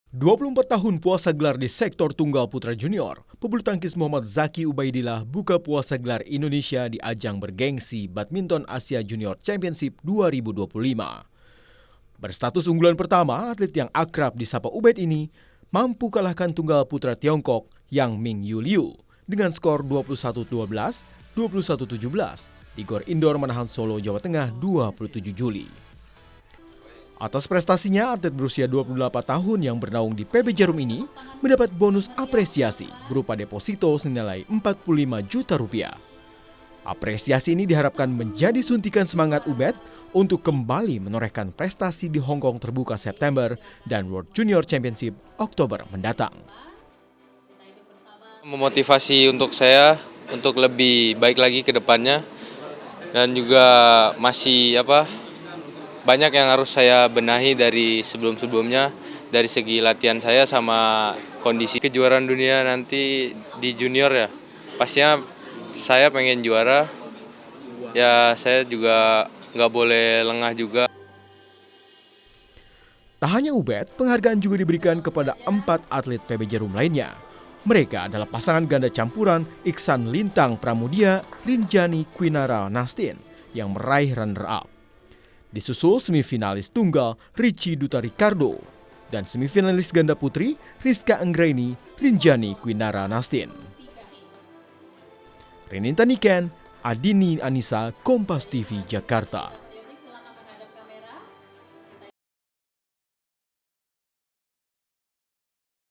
24 tahun puasa gelar di sektor tunggal putra junior, pebulu tangkis Muhammad Zaki Ubaidillah buka puasa gelar Indonesia di ajang bergengsi Badminton Asia Junior Championship 2025. Berstatus unggulan pertama, atlet yang akrab disapa Ubaid ini mampu kalahkan tunggal putra Tiongkok Yang Ming Yu Liu dengan skor 21-12, 21-17 di Gor Indoor Manahan Solo, Jawa Tengah 27 Juli. Atas prestasinya, atlet berusia 28 tahun yang bernaung di PB Jarum ini mendapat bonus apresiasi berupa deposito senilai 45 juta rupiah. Apresiasi ini diharapkan menjadi suntikan semangat Ubaid untuk kembali menorehkan prestasi di Hong Kong terbuka September dan World Junior Championship Oktober mendatang. Memotivasi untuk saya untuk lebih baik lagi ke depannya, dan juga masih banyak yang harus saya benahi dari sebelum-sebelumnya, dari segi latihan saya sama kondisi kejuaraan dunia nanti di junior ya. Pastinya saya pengen juara, ya saya juga nggak boleh lengah juga. Tak hanya Ubaid, penghargaan juga diberikan kepada 4 atlet PB Jarum lainnya. Mereka adalah pasangan ganda campuran Iksan Lintang Pramudia, Rinjani Kwinara Nastin yang meraih runner-up. Disusul semifinalis tunggal Richie Duta Ricardo dan semifinalis ganda putri Rizka Anggraini Rinjani Kwinara Nastin. Reninta Niken, Adini Anissa, Kompas TV, Jakarta.